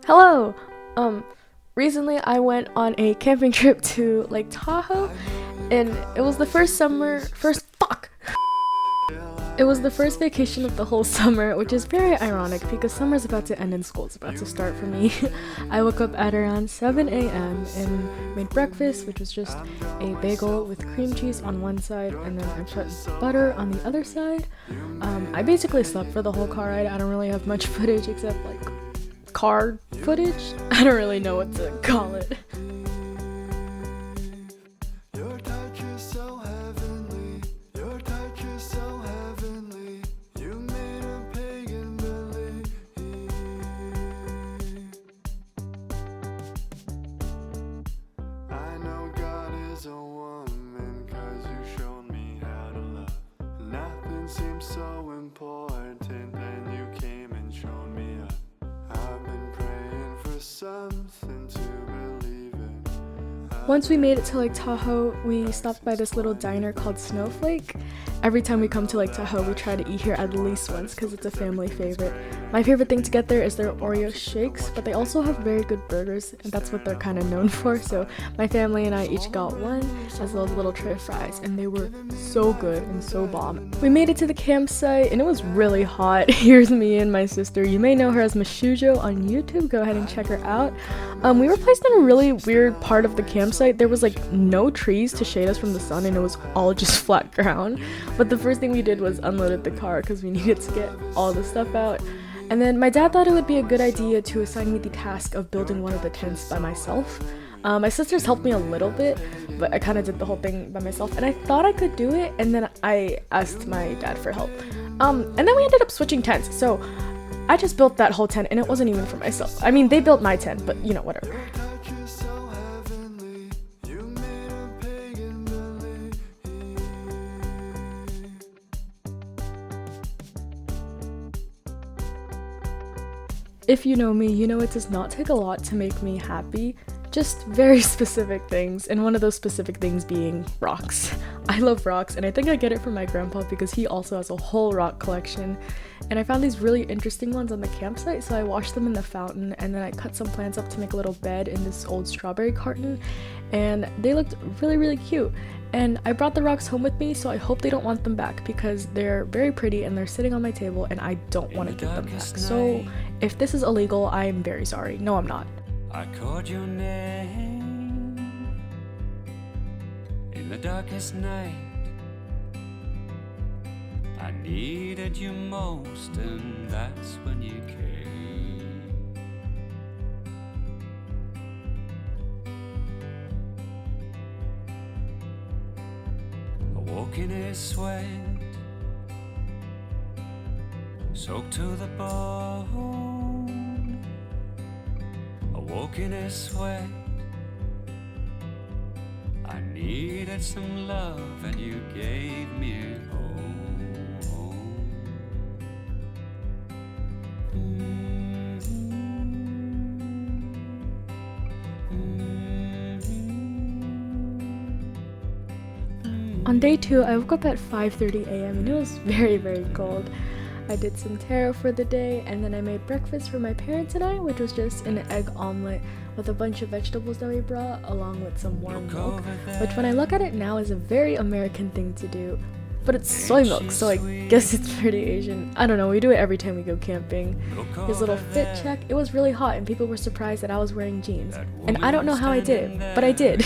Hello! Recently I went on a camping trip to Lake Tahoe, and it was the It was the first vacation of the whole summer, which is very ironic because summer's about to end and school's about to start for me. I woke up at around 7 a.m. and made breakfast, which was just a bagel with cream cheese on one side and then I put butter on the other side. I basically slept for the whole car ride. I don't really have much footage except like car footage. I don't really know what to call it. Seems so important, then you came and showed me up. I've been praying for something to believe in. Once we made it to Lake Tahoe, we stopped by this little diner called Snowflake. Every time we come to Lake Tahoe, we try to eat here at least once because it's a family favorite. My favorite thing to get there is their Oreo shakes, but they also have very good burgers, and that's what they're kind of known for. So my family and I each got one, as well as a little tray of fries, and they were so good and so bomb. We made it to the campsite, and it was really hot. Here's me and my sister. You may know her as Mashujo on YouTube. Go ahead and check her out. We were placed in a really weird part of the campsite. There was like no trees to shade us from the sun, and it was all just flat ground. But the first thing we did was unloaded the car because we needed to get all the stuff out. And then my dad thought it would be a good idea to assign me the task of building one of the tents by myself. My sisters helped me a little bit, but I kind of did the whole thing by myself, and I thought I could do it, and then I asked my dad for help. And then we ended up switching tents, so I just built that whole tent, and it wasn't even for myself. I mean, they built my tent, but you know, whatever. If you know me, you know it does not take a lot to make me happy, just very specific things, and one of those specific things being rocks. I love rocks, and I think I get it from my grandpa because he also has a whole rock collection, and I found these really interesting ones on the campsite, so I washed them in the fountain, and then I cut some plants up to make a little bed in this old strawberry carton, and they looked really cute. And I brought the rocks home with me, so I hope they don't want them back because they're very pretty and they're sitting on my table and I don't want to give them back. So if this is illegal, I am very sorry. No, I'm not. I called your name in the darkest night. I needed you most, and that's when you came. Woke in his sweat, soaked to the bone. I woke in his sweat. I needed some love, and you gave me it all. On day 2, I woke up at 5:30 a.m. and it was very cold. I did some tarot for the day, and then I made breakfast for my parents and I, which was just an egg omelet with a bunch of vegetables that we brought, along with some warm milk, which when I look at it now is a very American thing to do. But it's soy milk, so I guess it's pretty Asian. I don't know, we do it every time we go camping. His little fit check, it was really hot and people were surprised that I was wearing jeans. And I don't know how I did it, but I did.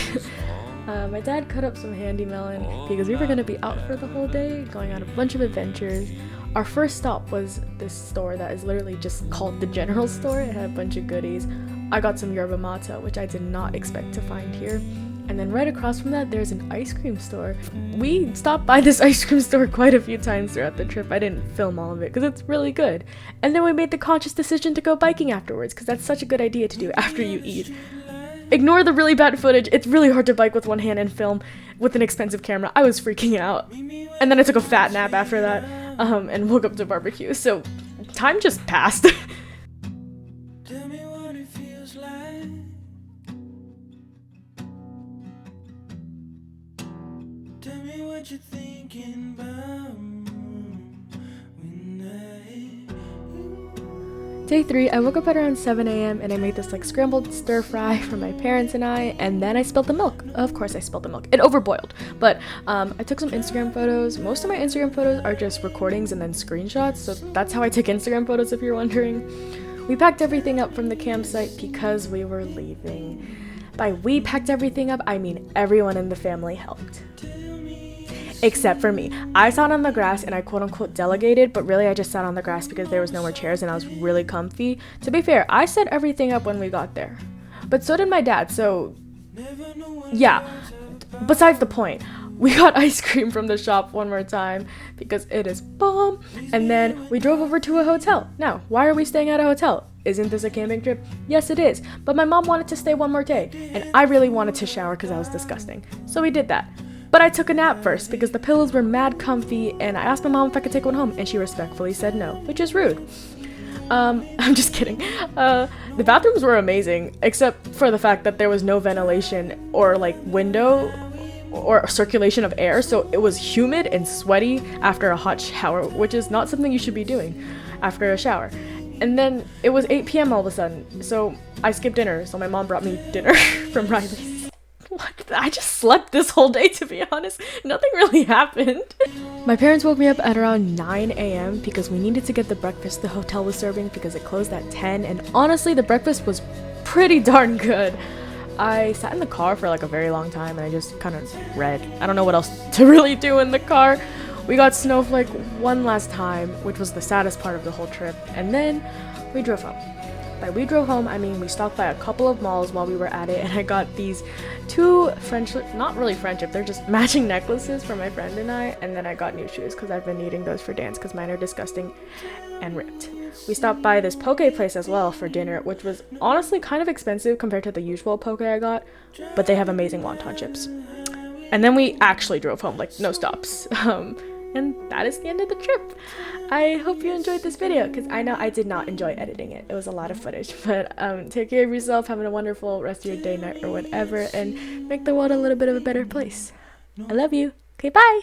My dad cut up some handy melon because we were going to be out for the whole day, going on a bunch of adventures. Our first stop was this store that is literally just called the General Store. It had a bunch of goodies. I got some yerba mate, which I did not expect to find here. And then right across from that, there's an ice cream store. We stopped by this ice cream store quite a few times throughout the trip. I didn't film all of it because it's really good. And then we made the conscious decision to go biking afterwards because that's such a good idea to do after you eat. Ignore the really bad footage. It's really hard to bike with one hand and film with an expensive camera. I was freaking out. And then I took a fat nap after that, and woke up to barbecue. So time just passed. Tell me what it feels like. Tell me what you're thinking about when I Day 3, I woke up at around 7 a.m. and I made this like scrambled stir fry for my parents and I, and then I spilled the milk. Of course I spilled the milk. It overboiled. But I took some Instagram photos. Most of my Instagram photos are just recordings and then screenshots, so that's how I take Instagram photos if you're wondering. We packed everything up from the campsite because we were leaving. By we packed everything up, I mean everyone in the family helped. Except for me. I sat on the grass and I quote unquote delegated, but really I just sat on the grass because there was no more chairs and I was really comfy. To be fair, I set everything up when we got there. But so did my dad, so yeah. Besides the point, we got ice cream from the shop one more time because it is bomb. And then we drove over to a hotel. Now, why are we staying at a hotel? Isn't this a camping trip? Yes, it is. But my mom wanted to stay one more day and I really wanted to shower because I was disgusting. So we did that. But I took a nap first because the pillows were mad comfy and I asked my mom if I could take one home and she respectfully said no, which is rude. I'm just kidding. The bathrooms were amazing except for the fact that there was no ventilation or like window or circulation of air, so it was humid and sweaty after a hot shower, which is not something you should be doing after a shower. And then it was 8 p.m. all of a sudden, so I skipped dinner, so my mom brought me dinner from Riley's. What? I just slept this whole day, to be honest. Nothing really happened. My parents woke me up at around 9 a.m. because we needed to get the breakfast the hotel was serving because it closed at 10, and honestly, the breakfast was pretty darn good. I sat in the car for like a very long time and I just kind of read. I don't know what else to really do in the car. We got snowflake one last time, which was the saddest part of the whole trip, and then we drove home. By we drove home, I mean we stopped by a couple of malls while we were at it, and I got these two not really friendship, they're just matching necklaces for my friend and I, and then I got new shoes because I've been needing those for dance because mine are disgusting and ripped. We stopped by this poke place as well for dinner, which was honestly kind of expensive compared to the usual poke I got, but they have amazing wonton chips. And then we actually drove home, like no stops. And that is the end of the trip. I hope you enjoyed this video because I know I did not enjoy editing it. It was a lot of footage, but take care of yourself, have a wonderful rest of your day, night, or whatever, and make the world a little bit of a better place. I love you. Okay, bye!